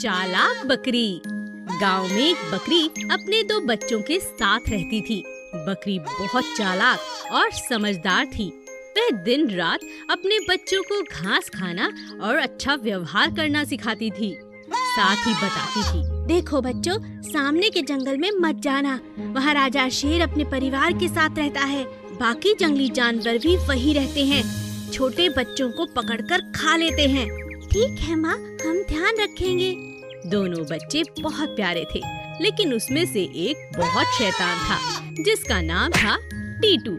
चालाक बकरी। गांव में एक बकरी अपने दो बच्चों के साथ रहती थी। बकरी बहुत चालाक और समझदार थी। वह दिन रात अपने बच्चों को घास खाना और अच्छा व्यवहार करना सिखाती थी। साथ ही बताती थी, देखो बच्चों, सामने के जंगल में मत जाना। वहाँ राजा शेर अपने परिवार के साथ रहता है। बाकी जंगली जानवर भी वहीं रहते हैं। छोटे बच्चों को पकड़कर खा लेते हैं। ठीक है माँ, हम ध्यान रखेंगे। दोनों बच्चे बहुत प्यारे थे, लेकिन उसमें से एक बहुत शैतान था, जिसका नाम था टीटू।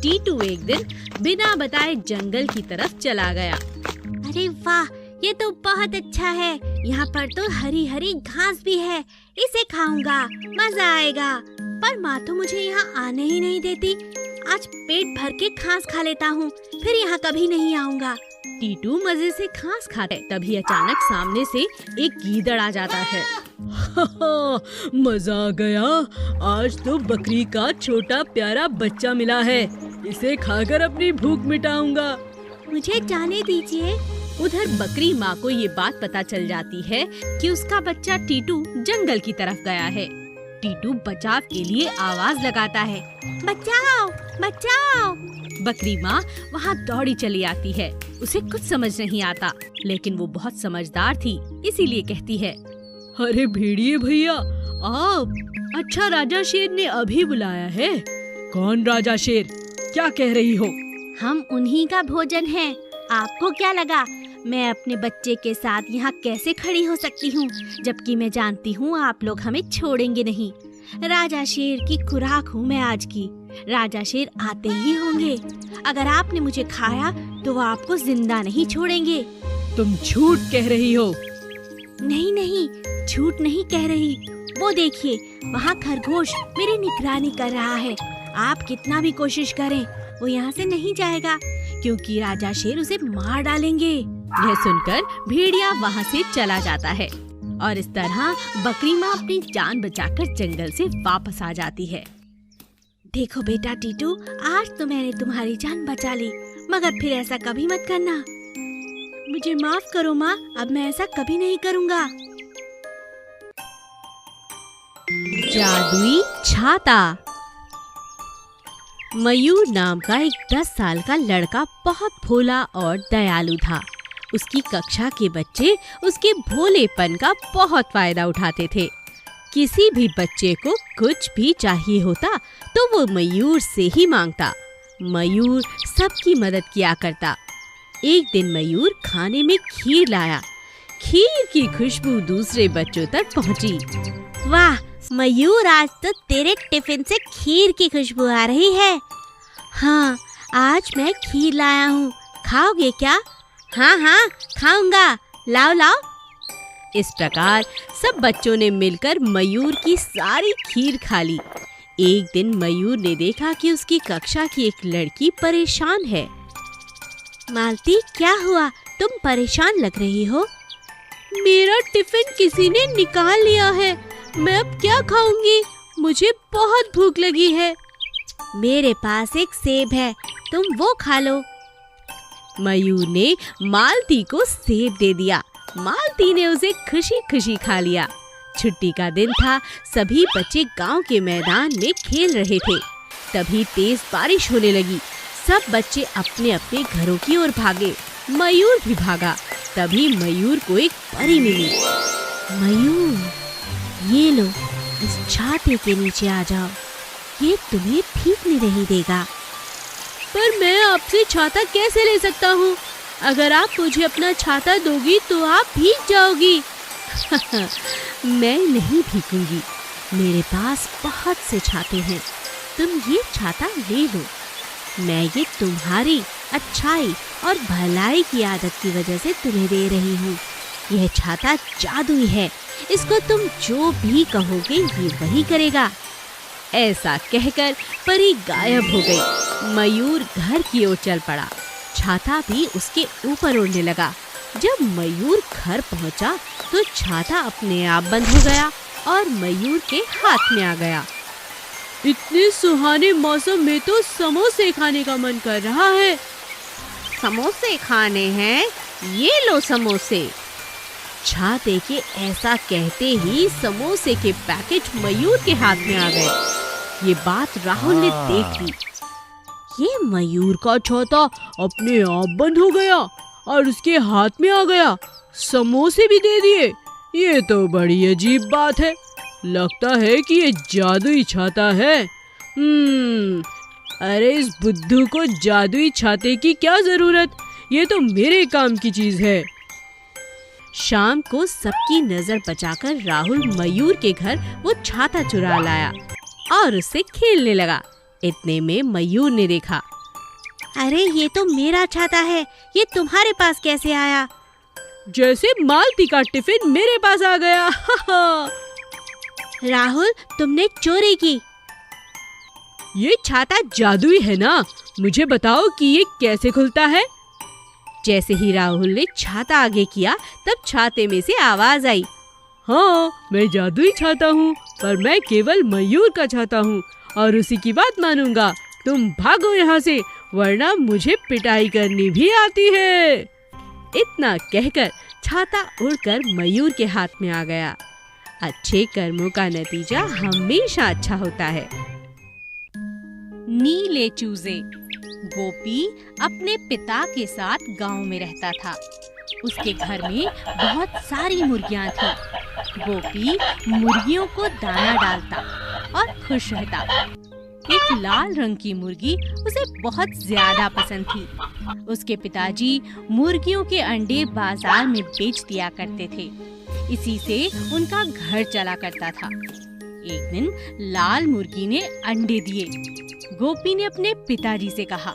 टीटू एक दिन बिना बताए जंगल की तरफ चला गया। अरे वाह, ये तो बहुत अच्छा है। यहाँ पर तो हरी हरी घास भी है, इसे खाऊंगा, मजा आएगा। पर माँ तो मुझे यहाँ आने ही नहीं देती। आज पेट भर के घास खा लेता हूँ, फिर यहाँ कभी नहीं आऊँगा। टीटू मजे से घास खाता है, तभी अचानक सामने से एक गीदड़ आ जाता है। मजा आ गया, आज तो बकरी का छोटा प्यारा बच्चा मिला है, इसे खाकर अपनी भूख मिटाऊंगा। मुझे जाने दीजिए। उधर बकरी माँ को ये बात पता चल जाती है कि उसका बच्चा टीटू जंगल की तरफ गया है। टीटू बचाव के लिए आवाज लगाता है, बचाओ बचाओ। बकरी माँ वहाँ दौड़ी चली आती है। उसे कुछ समझ नहीं आता, लेकिन वो बहुत समझदार थी, इसीलिए कहती है, अरे भेड़िए भैया आप। अच्छा, राजा शेर ने अभी बुलाया है। कौन राजा शेर, क्या कह रही हो? हम उन्हीं का भोजन है। आपको क्या लगा मैं अपने बच्चे के साथ यहाँ कैसे खड़ी हो सकती हूँ, जबकि मैं जानती हूँ आप लोग हमें छोड़ेंगे नहीं। राजा शेर की खुराक हूँ मैं आज की। राजा शेर आते ही होंगे। अगर आपने मुझे खाया तो वो आपको जिंदा नहीं छोड़ेंगे। तुम झूठ कह रही हो। नहीं नहीं, झूठ नहीं कह रही। वो देखिए, वहाँ खरगोश मेरी निगरानी कर रहा है। आप कितना भी कोशिश करें, वो यहाँ से नहीं जाएगा, क्योंकि राजा शेर उसे मार डालेंगे। यह सुनकर भेड़िया वहाँ से चला जाता है और इस तरह बकरी माँ अपनी जान बचाकर जंगल से वापस आ जाती है। देखो बेटा टीटू, आज तो मैंने तुम्हारी जान बचा ली, मगर फिर ऐसा कभी मत करना। मुझे माफ करो माँ, अब मैं ऐसा कभी नहीं करूँगा। जादुई छाता। मयूर नाम का एक 10 साल का लड़का बहुत भोला और दयालु था। उसकी कक्षा के बच्चे उसके भोलेपन का बहुत फायदा उठाते थे। किसी भी बच्चे को कुछ भी चाहिए होता तो वो मयूर से ही मांगता। मयूर सबकी मदद किया करता। एक दिन मयूर खाने में खीर लाया। खीर की खुशबू दूसरे बच्चों तक पहुंची। वाह मयूर, आज तो तेरे टिफिन से खीर की खुशबू आ रही है। हाँ, आज मैं खीर लाया हूँ, खाओगे क्या? हाँ हाँ खाऊंगा, लाओ लाओ। इस प्रकार सब बच्चों ने मिलकर मयूर की सारी खीर खा ली। एक दिन मयूर ने देखा कि उसकी कक्षा की एक लड़की परेशान है। मालती, क्या हुआ? तुम परेशान लग रही हो। मेरा टिफिन किसी ने निकाल लिया है, मैं अब क्या खाऊंगी? मुझे बहुत भूख लगी है। मेरे पास एक सेब है, तुम वो खा लो। मयूर ने मालती को सेब दे दिया। मालती ने उसे खुशी खुशी खा लिया। छुट्टी का दिन था। सभी बच्चे गांव के मैदान में खेल रहे थे। तभी तेज बारिश होने लगी। सब बच्चे अपने अपने घरों की ओर भागे। मयूर भी भागा। तभी मयूर को एक परी मिली। मयूर, ये लो, इस छाते के नीचे आ जाओ, ये तुम्हें भीगने नहीं देगा। पर मैं आपसे छाता कैसे ले सकता हूँ? अगर आप मुझे अपना छाता दोगी तो आप भीग जाओगी। मैं नहीं भीगूंगी, मेरे पास बहुत से छाते हैं, तुम ये छाता ले लो। मैं ये तुम्हारी अच्छाई और भलाई की आदत की वजह से तुम्हें दे रही हूँ। यह छाता जादुई है, इसको तुम जो भी कहोगे ये वही करेगा। ऐसा कहकर परी गायब हो गई। मयूर घर की ओर चल पड़ा। छाता भी उसके ऊपर उड़ने लगा। जब मयूर घर पहुंचा तो छाता अपने आप बंद हो गया और मयूर के हाथ में आ गया। इतने सुहाने मौसम में तो समोसे खाने का मन कर रहा है। समोसे खाने हैं? ये लो समोसे। छाते के ऐसा कहते ही समोसे के पैकेट मयूर के हाथ में आ गए। ये बात राहुल ने देख ली। ये मयूर का छाता अपने आप बंद हो गया और उसके हाथ में आ गया, समोसे भी दे दिए। ये तो बड़ी अजीब बात है। लगता है कि ये जादुई छाता है। अरे इस बुद्धू को जादुई छाते की क्या जरूरत, ये तो मेरे काम की चीज है। शाम को सबकी नजर बचाकर राहुल मयूर के घर वो छाता चुरा लाया और उससे खेलने लगा। इतने में मयूर ने देखा, अरे ये तो मेरा छाता है, ये तुम्हारे पास कैसे आया? जैसे मालती का टिफिन मेरे पास आ गया। राहुल, तुमने चोरी की। ये छाता जादुई है ना, मुझे बताओ कि ये कैसे खुलता है। जैसे ही राहुल ने छाता आगे किया तब छाते में से आवाज आई, हाँ मैं जादुई छाता हूँ, पर मैं केवल मयूर का छाता हूँ और उसी की बात मानूंगा। तुम भागो यहाँ से, वरना मुझे पिटाई करनी भी आती है। इतना कहकर छाता उड़कर मयूर के हाथ में आ गया। अच्छे कर्मों का नतीजा हमेशा अच्छा होता है। नीले चूजे। गोपी अपने पिता के साथ गांव में रहता था। उसके घर में बहुत सारी मुर्गियां थीं। गोपी मुर्गियों को दाना डालता और खुश रहता। एक लाल रंग की मुर्गी उसे बहुत ज्यादा पसंद थी। उसके पिताजी मुर्गियों के अंडे बाजार में बेच दिया करते थे। इसी से उनका घर चला करता था। एक दिन लाल मुर्गी ने अंडे दिए। गोपी ने अपने पिताजी से कहा,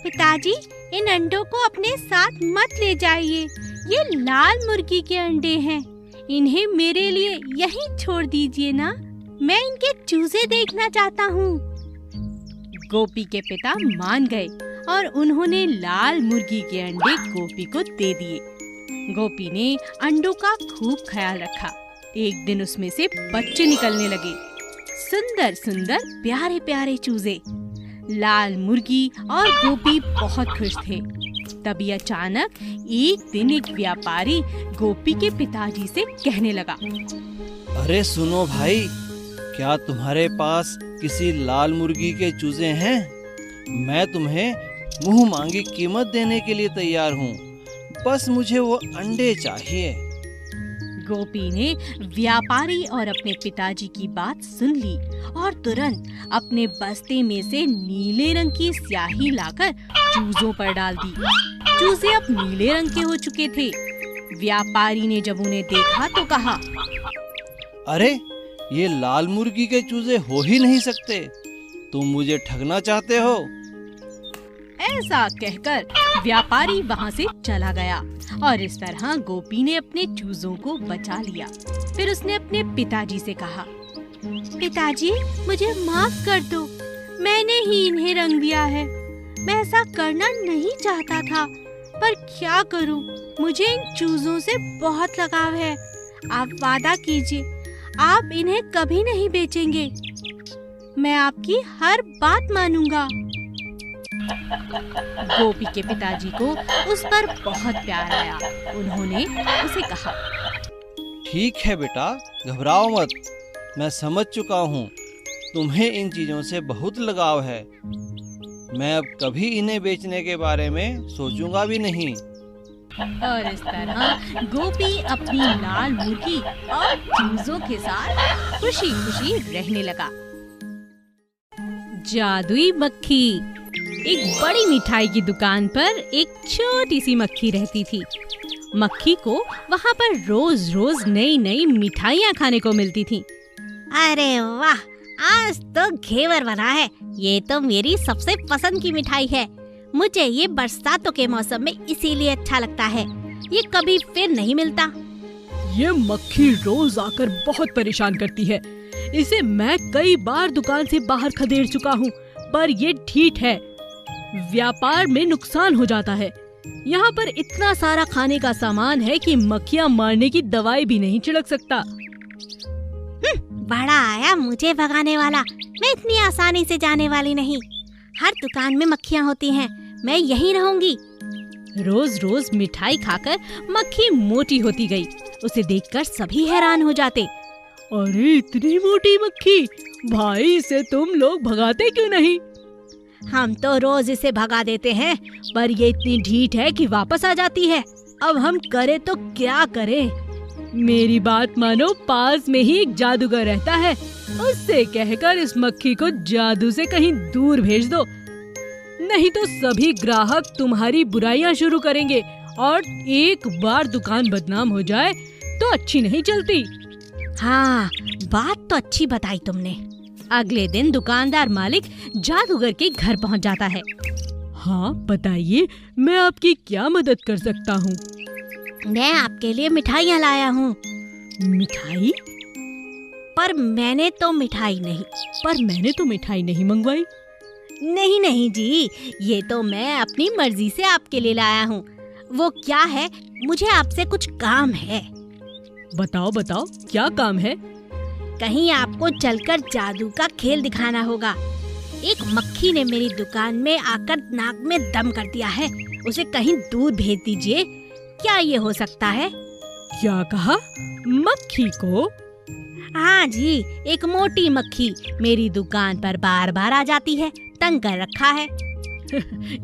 पिताजी इन अंडों को अपने साथ मत ले जाइए, ये लाल मुर्गी के अंडे हैं, इन्हें मेरे लिए यहीं छोड़ दीजिए ना, मैं इनके चूजे देखना चाहता हूँ। गोपी के पिता मान गए और उन्होंने लाल मुर्गी के अंडे गोपी को दे दिए। गोपी ने अंडों का खूब ख्याल रखा। एक दिन उसमें से बच्चे निकलने लगे, सुंदर सुंदर प्यारे प्यारे चूजे। लाल मुर्गी और गोपी बहुत खुश थे। तभी अचानक एक दिन एक व्यापारी गोपी के पिताजी से कहने लगा, अरे सुनो भाई, क्या तुम्हारे पास किसी लाल मुर्गी के चूजे हैं? मैं तुम्हें मुंह मांगी कीमत देने के लिए तैयार हूँ, बस मुझे वो अंडे चाहिए। गोपी ने व्यापारी और अपने पिताजी की बात सुन ली और तुरंत अपने बस्ते में से नीले रंग की स्याही लाकर चूजों पर डाल दी। चूजे अब नीले रंग के हो चुके थे। व्यापारी ने जब उन्हें देखा तो कहा, अरे ये लाल मुर्गी के चूजे हो ही नहीं सकते, तुम मुझे ठगना चाहते हो। ऐसा कहकर व्यापारी वहाँ से चला गया और इस तरह गोपी ने अपने चूजों को बचा लिया। फिर उसने अपने पिताजी से कहा, पिताजी मुझे माफ कर दो, मैंने ही इन्हें रंग दिया है, मैं ऐसा करना नहीं चाहता था, पर क्या करूं, मुझे इन चूजों से बहुत लगाव है। आप वादा कीजिए, आप इन्हें कभी नहीं बेचेंगे, मैं आपकी हर बात मानूंगा। गोपी के पिताजी को उस पर बहुत प्यार आया। उन्होंने उसे कहा, ठीक है बेटा, घबराओ मत, मैं समझ चुका हूँ तुम्हें इन चीजों से बहुत लगाव है। मैं अब कभी इन्हें बेचने के बारे में सोचूंगा भी नहीं। और इस तरह गोपी अपनी लाल मुर्गी और चूजों के साथ खुशी खुशी रहने लगा। जादुई मक्खी। एक बड़ी मिठाई की दुकान पर एक छोटी सी मक्खी रहती थी। मक्खी को वहाँ पर रोज रोज नई नई मिठाइयाँ खाने को मिलती थी। अरे वाह, आज तो घेवर बना है, ये तो मेरी सबसे पसंद की मिठाई है। मुझे ये बरसातों के मौसम में इसीलिए अच्छा लगता है, ये कभी फिर नहीं मिलता। ये मक्खी रोज आकर बहुत परेशान करती है, इसे मैं कई बार दुकान से बाहर खदेड़ चुका हूँ, पर ये ठीक है, व्यापार में नुकसान हो जाता है। यहाँ पर इतना सारा खाने का सामान है कि मक्खियाँ मारने की दवाई भी नहीं छिड़क सकता। बड़ा आया मुझे भगाने वाला, मैं इतनी आसानी से जाने वाली नहीं। हर दुकान में मक्खियाँ होती हैं, मैं यहीं रहूंगी। रोज रोज मिठाई खाकर मक्खी मोटी होती गई। उसे देखकर सभी हैरान हो जाते। अरे इतनी मोटी मक्खी, भाई इसे तुम लोग भगाते क्यों नहीं? हम तो रोज इसे भगा देते हैं, पर ये इतनी ढीठ है कि वापस आ जाती है। अब हम करें तो क्या करें? मेरी बात मानो, पास में ही एक जादूगर रहता है, उससे कहकर इस मक्खी को जादू से कहीं दूर भेज दो, नहीं तो सभी ग्राहक तुम्हारी बुराइयां शुरू करेंगे और एक बार दुकान बदनाम हो जाए तो अच्छी नहीं चलती। हाँ, बात तो अच्छी बताई तुमने। अगले दिन दुकानदार मालिक जादूगर के घर पहुंच जाता है। हाँ बताइए, मैं आपकी क्या मदद कर सकता हूँ? मैं आपके लिए मिठाइयाँ लाया हूँ। मिठाई? पर मैंने तो मिठाई नहीं मंगवाई। नहीं जी, ये तो मैं अपनी मर्जी से आपके लिए लाया हूँ। वो क्या है, मुझे आपसे कुछ काम है। बताओ क्या काम है? कहीं आपको चलकर जादू का खेल दिखाना होगा। एक मक्खी ने मेरी दुकान में आकर नाक में दम कर दिया है, उसे कहीं दूर भेज दीजिए। क्या ये हो सकता है? क्या कहा? मक्खी को? हाँ जी, एक मोटी मक्खी मेरी दुकान पर बार बार आ जाती है, तंग कर रखा है।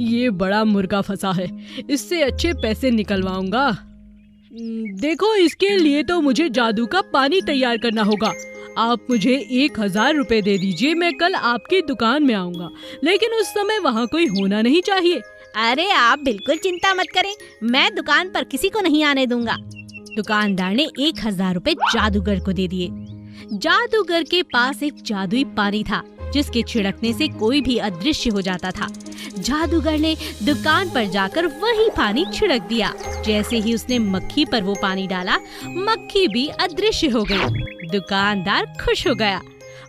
ये बड़ा मुर्गा फंसा है, इससे अच्छे पैसे निकलवाऊंगा। देखो, इसके लिए तो मुझे जादू का पानी तैयार करना होगा। आप मुझे 1000 रुपए दे दीजिए, मैं कल आपकी दुकान में आऊंगा, लेकिन उस समय वहाँ कोई होना नहीं चाहिए। अरे आप बिल्कुल चिंता मत करें, मैं दुकान पर किसी को नहीं आने दूंगा। दुकानदार ने 1000 रुपए जादूगर को दे दिए। जादूगर के पास एक जादुई पानी था, जिसके छिड़कने से कोई भी अदृश्य हो जाता था। जादूगर ने दुकान पर जाकर वही पानी छिड़क दिया। जैसे ही उसने मक्खी पर वो पानी डाला, मक्खी भी अदृश्य हो गई। दुकानदार खुश हो गया।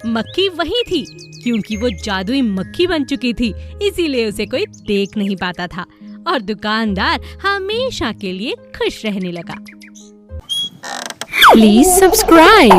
मक्खी वही थी, क्योंकि वो जादुई मक्खी बन चुकी थी, इसीलिए उसे कोई देख नहीं पाता था और दुकानदार हमेशा के लिए खुश रहने लगा। Please subscribe.